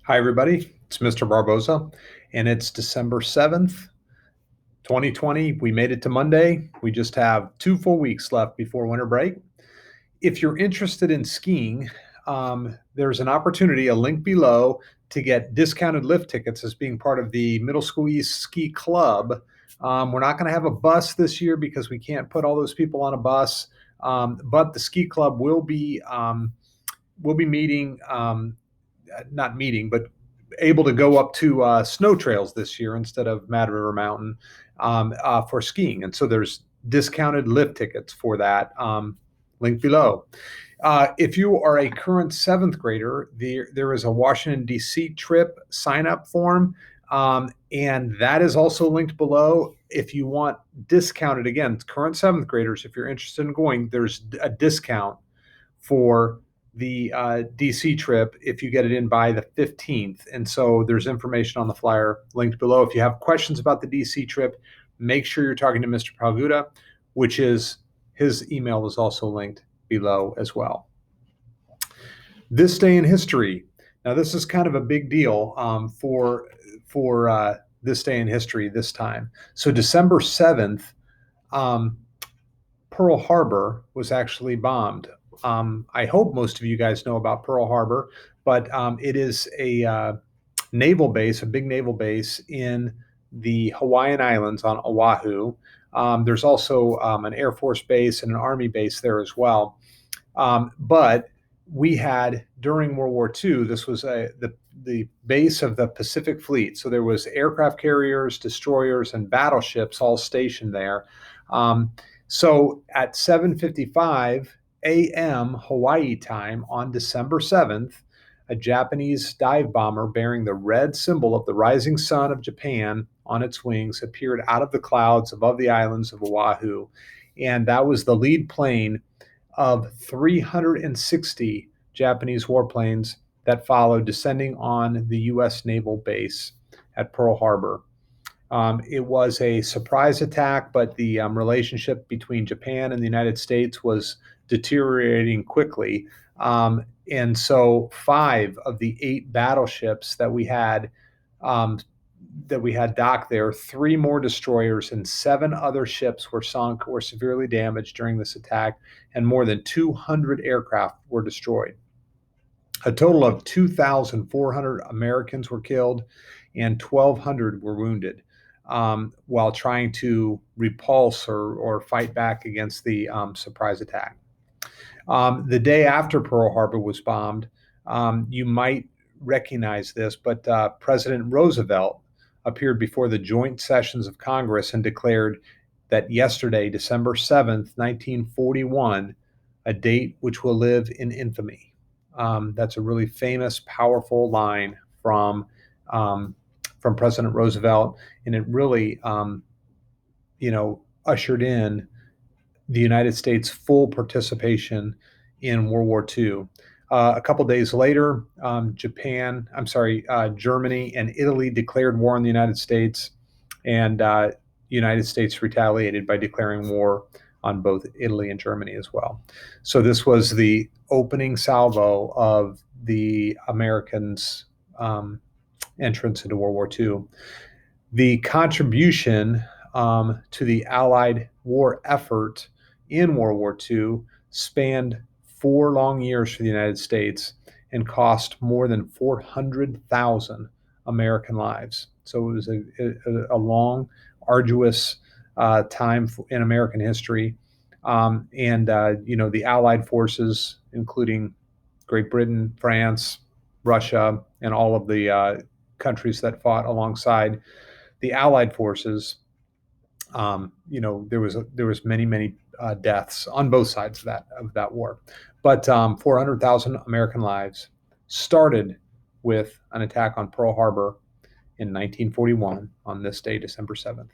Hi, everybody. It's Mr. Barboza, and it's December 7th, 2020. We made it to Monday. We just have 2 full weeks left before winter break. If you're interested in skiing, there's an opportunity, a link below, to get discounted lift tickets as being part of the Middle School East Ski Club. We're not going to have a bus this year because we can't put all those people on a bus, but the ski club will be meeting, not meeting, but able to go up to snow trails this year instead of Mad River Mountain for skiing. And so there's discounted lift tickets for that, link below. If you are a current 7th grader, there is a Washington, D.C. trip sign-up form, and that is also linked below. If you want discounted, again, current 7th graders, if you're interested in going, there's a discount for the DC trip if you get it in by the 15th. And so there's information on the flyer linked below. If you have questions about the DC trip, make sure you're talking to Mr. Palguda, which is his email is also linked below as well. This day in history. Now, this is kind of a big deal for this day in history this time. So December 7th, Pearl Harbor was actually bombed. I hope most of you guys know about Pearl Harbor, but it is a naval base, a big naval base in the Hawaiian Islands on Oahu. There's also an Air Force base and an Army base there as well. But we had, during World War II, this was the base of the Pacific Fleet. So there was aircraft carriers, destroyers, and battleships all stationed there. So at 7:55 a.m. Hawaii time on December 7th, a Japanese dive bomber bearing the red symbol of the rising sun of Japan on its wings appeared out of the clouds above the islands of Oahu. And that was the lead plane of 360 Japanese warplanes that followed, descending on the U.S. naval base at Pearl Harbor. It was a surprise attack, but the relationship between Japan and the United States was deteriorating quickly. And so 5 of the 8 battleships that we had docked there, 3 more destroyers and 7 other ships were sunk or severely damaged during this attack, and more than 200 aircraft were destroyed. A total of 2,400 Americans were killed and 1,200 were wounded while trying to repulse or fight back against the surprise attack. The day after Pearl Harbor was bombed, you might recognize this, but President Roosevelt appeared before the joint sessions of Congress and declared that yesterday, December 7th, 1941, a date which will live in infamy. That's a really famous, powerful line from President Roosevelt, and it really, ushered in the United States' full participation in World War II. A couple days later, Germany and Italy declared war on the United States, and the United States retaliated by declaring war on both Italy and Germany as well. So this was the opening salvo of the Americans' entrance into World War II. The contribution to the Allied war effort in World War II spanned 4 long years for the United States and cost more than 400,000 American lives. So it was a long, arduous time in American history. The Allied forces, including Great Britain, France, Russia, and all of the countries that fought alongside the Allied forces, there was many deaths on both sides of that war. But 400,000 American lives started with an attack on Pearl Harbor in 1941 on this day, December 7th.